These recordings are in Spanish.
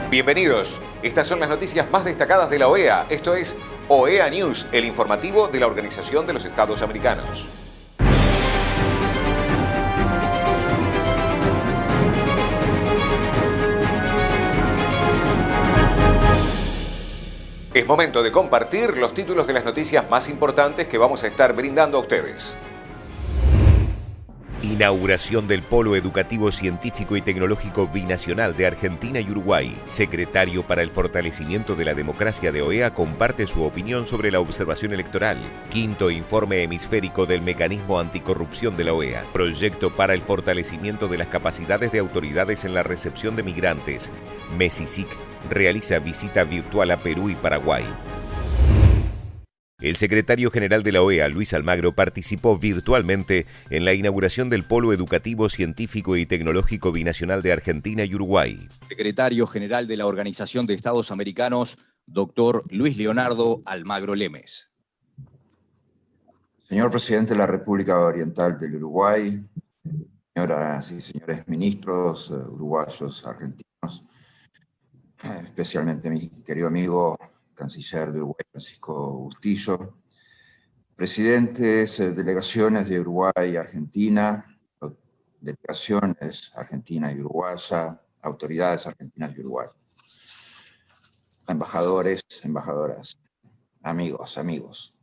Bienvenidos. Estas son las noticias más destacadas de la OEA. Esto es OEA News, el informativo de la Organización de los Estados Americanos. Es momento de compartir los títulos de las noticias más importantes que vamos a estar brindando a ustedes. Inauguración del Polo Educativo Científico y Tecnológico Binacional de Argentina y Uruguay. Secretario para el Fortalecimiento de la Democracia de OEA comparte su opinión sobre la observación electoral. Quinto informe hemisférico del Mecanismo Anticorrupción de la OEA. Proyecto para el fortalecimiento de las capacidades de autoridades en la recepción de migrantes. MESICIC realiza visita virtual a Perú y Paraguay. El secretario general de la OEA, Luis Almagro, participó virtualmente en la inauguración del Polo Educativo Científico y Tecnológico Binacional de Argentina y Uruguay. Secretario general de la Organización de Estados Americanos, doctor Luis Leonardo Almagro Lemes. Señor presidente de la República Oriental del Uruguay, señoras y señores ministros uruguayos, argentinos, especialmente mi querido amigo canciller de Uruguay, Francisco Bustillo, presidentes, delegaciones de Uruguay y Argentina, delegaciones argentinas y uruguayas, autoridades argentinas y uruguayas, embajadores, embajadoras, amigos.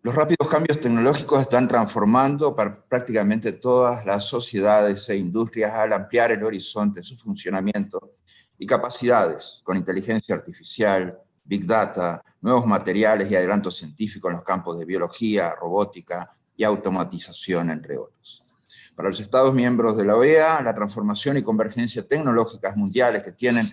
Los rápidos cambios tecnológicos están transformando prácticamente todas las sociedades e industrias al ampliar el horizonte de su funcionamiento y capacidades con inteligencia artificial, big data, nuevos materiales y adelantos científicos en los campos de biología, robótica y automatización, entre otros. Para los Estados miembros de la OEA, la transformación y convergencia tecnológicas mundiales que tienen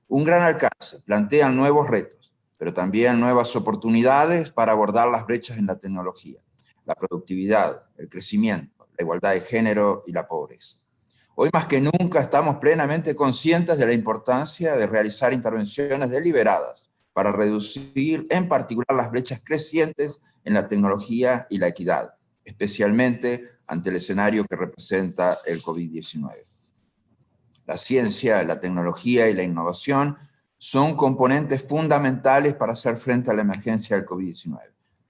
un gran alcance plantean nuevos retos, pero también nuevas oportunidades para abordar las brechas en la tecnología, la productividad, el crecimiento, la igualdad de género y la pobreza. Hoy más que nunca estamos plenamente conscientes de la importancia de realizar intervenciones deliberadas para reducir en particular las brechas crecientes en la tecnología y la equidad, especialmente ante el escenario que representa el COVID-19. La ciencia, la tecnología y la innovación son componentes fundamentales para hacer frente a la emergencia del COVID-19.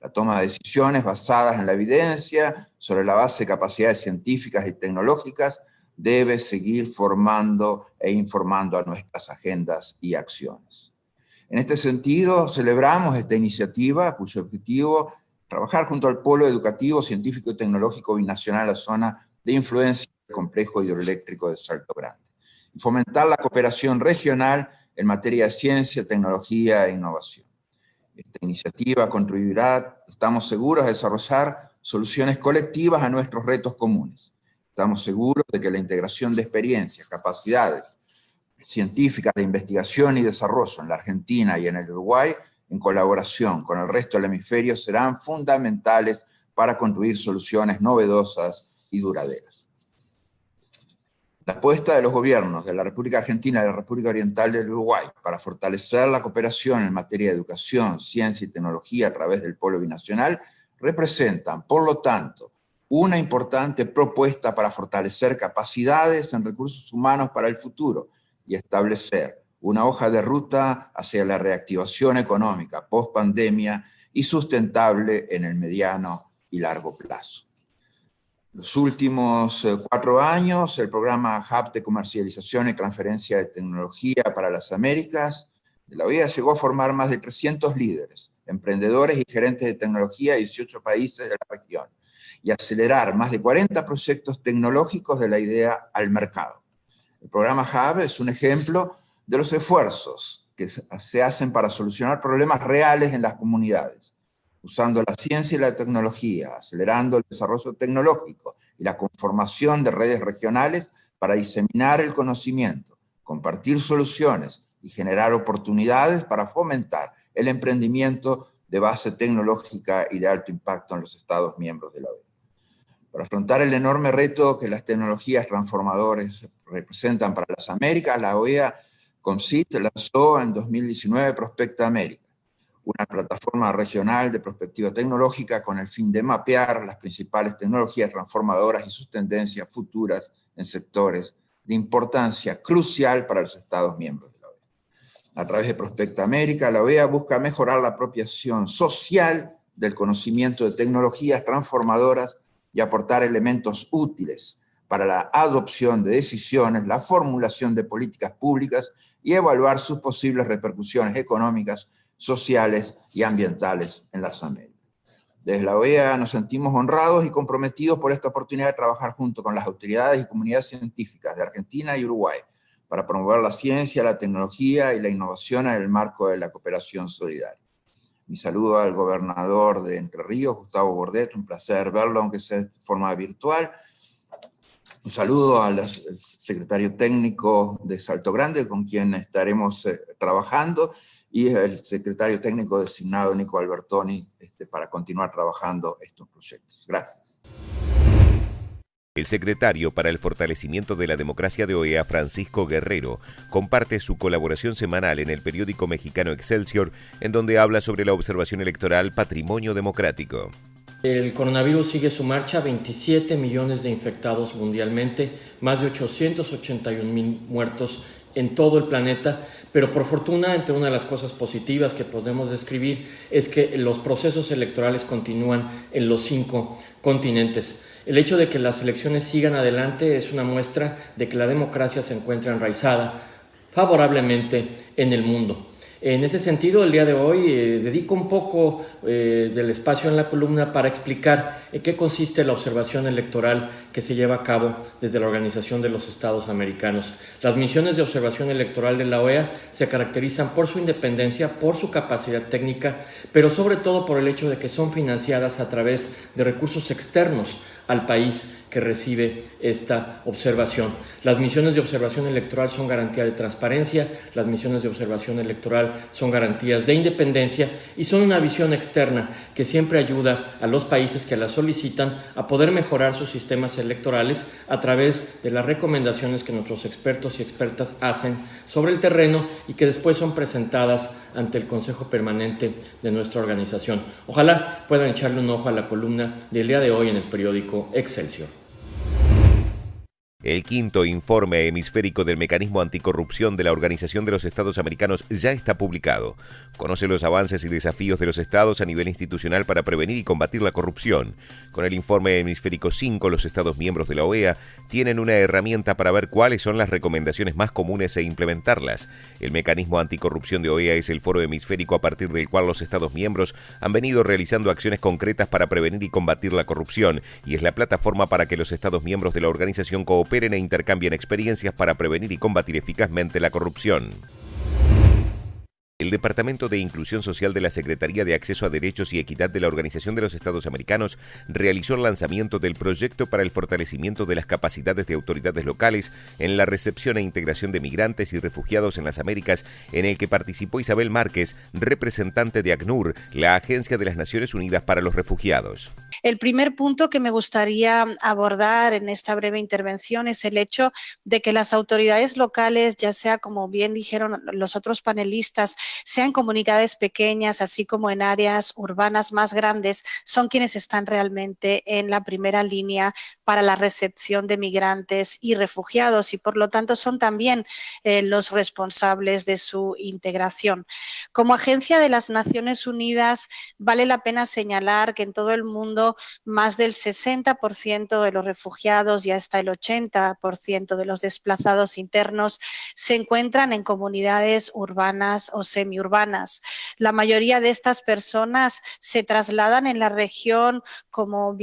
La toma de decisiones basadas en la evidencia, sobre la base de capacidades científicas y tecnológicas, debe seguir formando e informando a nuestras agendas y acciones. En este sentido, celebramos esta iniciativa, cuyo objetivo es trabajar junto al Polo Educativo, Científico y Tecnológico Binacional en la zona de influencia del complejo hidroeléctrico de Salto Grande, y fomentar la cooperación regional en materia de ciencia, tecnología e innovación. Esta iniciativa contribuirá, estamos seguros, a desarrollar soluciones colectivas a nuestros retos comunes. Estamos seguros de que la integración de experiencias, capacidades científicas de investigación y desarrollo en la Argentina y en el Uruguay, en colaboración con el resto del hemisferio, serán fundamentales para construir soluciones novedosas y duraderas. La apuesta de los gobiernos de la República Argentina y de la República Oriental del Uruguay para fortalecer la cooperación en materia de educación, ciencia y tecnología a través del Polo Binacional representan, por lo tanto, una importante propuesta para fortalecer capacidades en recursos humanos para el futuro y establecer una hoja de ruta hacia la reactivación económica post-pandemia y sustentable en el mediano y largo plazo. En los últimos 4 años, el programa Hub de Comercialización y Transferencia de Tecnología para las Américas de la OEA llegó a formar más de 300 líderes, emprendedores y gerentes de tecnología de 18 países de la región, y acelerar más de 40 proyectos tecnológicos de la idea al mercado. El programa Hub es un ejemplo de los esfuerzos que se hacen para solucionar problemas reales en las comunidades, usando la ciencia y la tecnología, acelerando el desarrollo tecnológico y la conformación de redes regionales para diseminar el conocimiento, compartir soluciones y generar oportunidades para fomentar el emprendimiento de base tecnológica y de alto impacto en los Estados miembros de la OEA. Para afrontar el enorme reto que las tecnologías transformadoras representan para las Américas, la OEA COMCIT lanzó en 2019 Prospecta América, una plataforma regional de prospectiva tecnológica con el fin de mapear las principales tecnologías transformadoras y sus tendencias futuras en sectores de importancia crucial para los Estados miembros de la OEA. A través de Prospecta América, la OEA busca mejorar la apropiación social del conocimiento de tecnologías transformadoras y aportar elementos útiles para la adopción de decisiones, la formulación de políticas públicas y evaluar sus posibles repercusiones económicas, sociales y ambientales en las Américas. Desde la OEA nos sentimos honrados y comprometidos por esta oportunidad de trabajar junto con las autoridades y comunidades científicas de Argentina y Uruguay para promover la ciencia, la tecnología y la innovación en el marco de la cooperación solidaria. Mi saludo al gobernador de Entre Ríos, Gustavo Bordet, un placer verlo, aunque sea de forma virtual. Un saludo al secretario técnico de Salto Grande, con quien estaremos trabajando, y el secretario técnico designado, Nico Albertoni, para continuar trabajando estos proyectos. Gracias. El secretario para el fortalecimiento de la democracia de OEA, Francisco Guerrero, comparte su colaboración semanal en el periódico mexicano Excelsior, en donde habla sobre la observación electoral Patrimonio Democrático. El coronavirus sigue su marcha, 27 millones de infectados mundialmente, más de 881,000 muertos en todo el planeta, pero por fortuna, entre una de las cosas positivas que podemos describir es que los procesos electorales continúan en los 5 continentes. El hecho de que las elecciones sigan adelante es una muestra de que la democracia se encuentra enraizada favorablemente en el mundo. En ese sentido, el día de hoy dedico un poco del espacio en la columna para explicar en qué consiste la observación electoral que se lleva a cabo desde la Organización de los Estados Americanos. Las misiones de observación electoral de la OEA se caracterizan por su independencia, por su capacidad técnica, pero sobre todo por el hecho de que son financiadas a través de recursos externos al país que recibe esta observación. Las misiones de observación electoral son garantía de transparencia, las misiones de observación electoral son garantías de independencia y son una visión externa que siempre ayuda a los países que la solicitan a poder mejorar sus sistemas electorales a través de las recomendaciones que nuestros expertos y expertas hacen sobre el terreno y que después son presentadas ante el Consejo Permanente de nuestra organización. Ojalá puedan echarle un ojo a la columna del día de hoy en el periódico Excelsior. El quinto informe hemisférico del mecanismo anticorrupción de la Organización de los Estados Americanos ya está publicado. Conoce los avances y desafíos de los estados a nivel institucional para prevenir y combatir la corrupción. Con el informe hemisférico 5, los estados miembros de la OEA tienen una herramienta para ver cuáles son las recomendaciones más comunes e implementarlas. El mecanismo anticorrupción de OEA es el foro hemisférico a partir del cual los estados miembros han venido realizando acciones concretas para prevenir y combatir la corrupción, y es la plataforma para que los estados miembros de la organización cooperen e intercambien experiencias para prevenir y combatir eficazmente la corrupción. El Departamento de Inclusión Social de la Secretaría de Acceso a Derechos y Equidad de la Organización de los Estados Americanos realizó el lanzamiento del proyecto para el fortalecimiento de las capacidades de autoridades locales en la recepción e integración de migrantes y refugiados en las Américas, en el que participó Isabel Márquez, representante de ACNUR, la Agencia de las Naciones Unidas para los Refugiados. El primer punto que me gustaría abordar en esta breve intervención es el hecho de que las autoridades locales, ya sea, como bien dijeron los otros panelistas, sea en comunidades pequeñas, así como en áreas urbanas más grandes, son quienes están realmente en la primera línea para la recepción de migrantes y refugiados y por lo tanto son también los responsables de su integración. Como agencia de las Naciones Unidas, vale la pena señalar que en todo el mundo más del 60% de los refugiados y hasta el 80% de los desplazados internos se encuentran en comunidades urbanas o semiurbanas. La mayoría de estas personas se trasladan en la región, como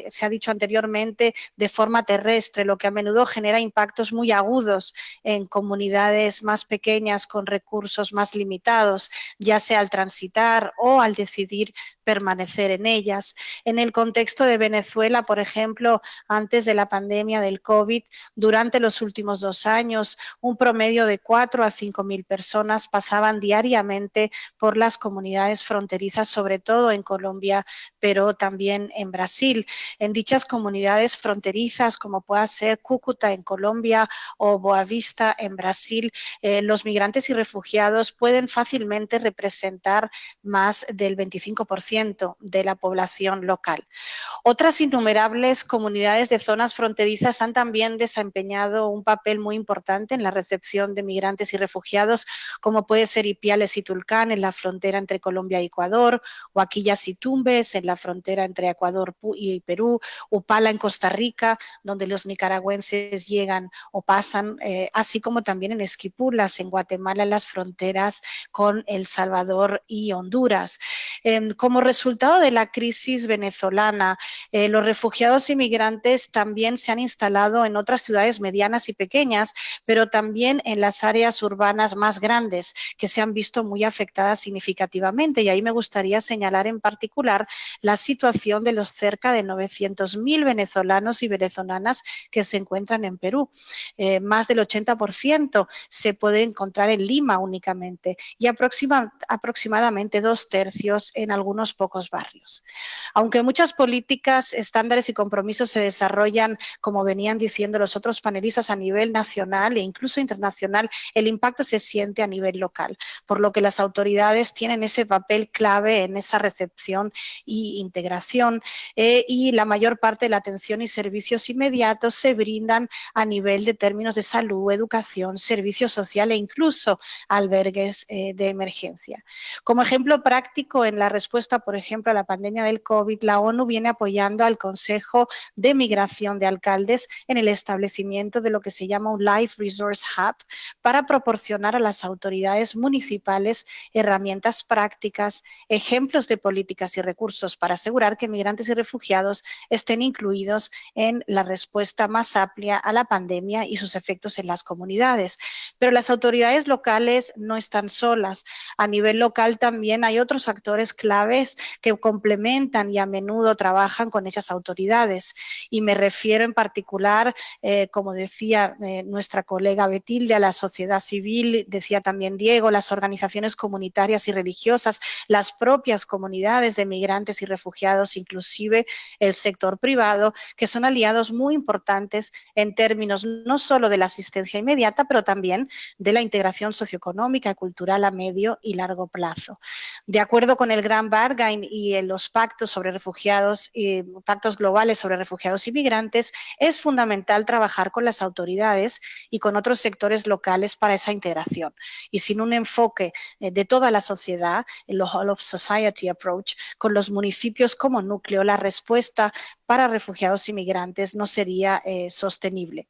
se ha dicho anteriormente, de forma terrestre, lo que a menudo genera impactos muy agudos en comunidades más pequeñas con recursos más limitados, ya sea al transitar o al decidir permanecer en ellas. En el contexto de Venezuela, por ejemplo, antes de la pandemia del COVID, durante los últimos 2 años, un promedio de 4 a 5.000 personas pasaban diariamente por las comunidades fronterizas, sobre todo en Colombia, pero también en Brasil. En dichas comunidades fronterizas, como pueda ser Cúcuta en Colombia o Boavista en Brasil, los migrantes y refugiados pueden fácilmente representar más del 25% de la población integración local. Otras innumerables comunidades de zonas fronterizas han también desempeñado un papel muy importante en la recepción de migrantes y refugiados, como puede ser Ipiales y Tulcán en la frontera entre Colombia y Ecuador, Huaquillas y Tumbes en la frontera entre Ecuador y Perú, Upala en Costa Rica, donde los nicaragüenses llegan o pasan, así como también en Esquipulas, en Guatemala, en las fronteras con El Salvador y Honduras. Como resultado de la crisis venezolana, los refugiados y migrantes también se han instalado en otras ciudades medianas y pequeñas, pero también en las áreas urbanas más grandes, que se han visto muy afectadas significativamente. Y ahí me gustaría señalar en particular la situación de los cerca de 900.000 venezolanos y venezolanas que se encuentran en Perú. Más del 80% se puede encontrar en Lima únicamente y aproximadamente 2/3 en algunos pocos barrios. Aunque muchas políticas, estándares y compromisos se desarrollan, como venían diciendo los otros panelistas, a nivel nacional e incluso internacional, el impacto se siente a nivel local, por lo que las autoridades tienen ese papel clave en esa recepción y integración, y la mayor parte de la atención y servicios inmediatos se brindan a nivel de términos de salud, educación, servicio social e incluso albergues de emergencia. Como ejemplo práctico en la respuesta, por ejemplo, a la pandemia del COVID, la ONU viene apoyando al Consejo de Migración de Alcaldes en el establecimiento de lo que se llama un Life Resource Hub para proporcionar a las autoridades municipales herramientas prácticas, ejemplos de políticas y recursos para asegurar que migrantes y refugiados estén incluidos en la respuesta más amplia a la pandemia y sus efectos en las comunidades. Pero las autoridades locales no están solas. A nivel local también hay otros actores claves que complementan y a menudo trabajan con esas autoridades. Y me refiero en particular, como decía nuestra colega Betilde, a la sociedad civil, decía también Diego, las organizaciones comunitarias y religiosas, las propias comunidades de migrantes y refugiados, inclusive el sector privado, que son aliados muy importantes en términos no solo de la asistencia inmediata, pero también de la integración socioeconómica y cultural a medio y largo plazo. De acuerdo con el Grand Bargain y los pactos sobre refugiados, pactos globales sobre refugiados y migrantes, es fundamental trabajar con las autoridades y con otros sectores locales para esa integración. Y sin un enfoque de toda la sociedad, el Whole of Society Approach, con los municipios como núcleo, la respuesta para refugiados y migrantes no sería sostenible.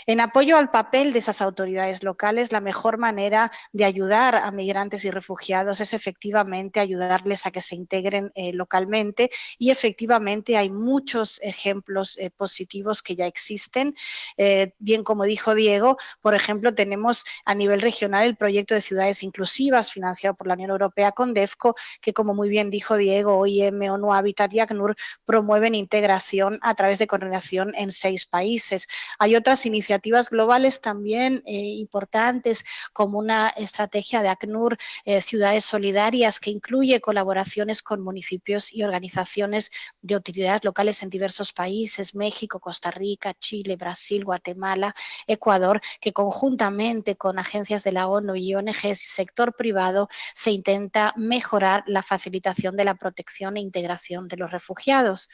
En apoyo al papel de esas autoridades locales, la mejor manera de ayudar a migrantes y refugiados es efectivamente ayudarles a que se integren localmente, y efectivamente hay muchos ejemplos positivos que ya existen. Bien, como dijo Diego, por ejemplo, tenemos a nivel regional el proyecto de ciudades inclusivas financiado por la Unión Europea con DEFCO, que, como muy bien dijo Diego, OIM, ONU Habitat y ACNUR promueven integración a través de coordinación en 6 países. Hay otras iniciativas globales también importantes, como una estrategia de ACNUR, Ciudades Solidarias, que incluye colaboraciones con municipios y organizaciones de utilidades locales en diversos países, México, Costa Rica, Chile, Brasil, Guatemala, Ecuador, que conjuntamente con agencias de la ONU y ONGs y sector privado se intenta mejorar la facilitación de la protección e integración de los refugiados.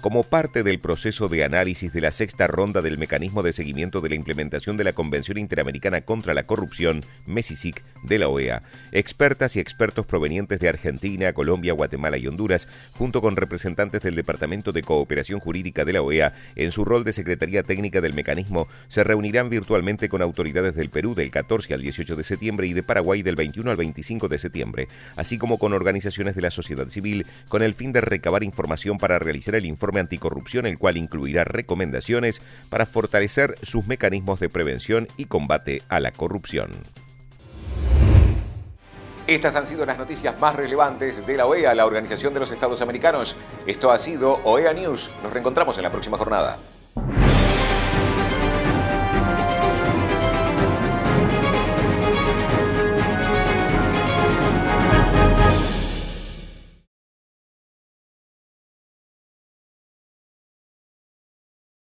Como parte del proceso de análisis de la 6ª ronda del Mecanismo de Seguimiento de la Implementación de la Convención Interamericana contra la Corrupción, MESICIC, de la OEA, expertas y expertos provenientes de Argentina, Colombia, Guatemala y Honduras, junto con representantes del Departamento de Cooperación Jurídica de la OEA, en su rol de Secretaría Técnica del mecanismo, se reunirán virtualmente con autoridades del Perú del 14 al 18 de septiembre y de Paraguay del 21 al 25 de septiembre, así como con organizaciones de la sociedad civil, con el fin de recabar información para realizar el informe anticorrupción, el cual incluirá recomendaciones para fortalecer sus mecanismos de prevención y combate a la corrupción. Estas han sido las noticias más relevantes de la OEA, la Organización de los Estados Americanos. Esto ha sido OEA News. Nos reencontramos en la próxima jornada.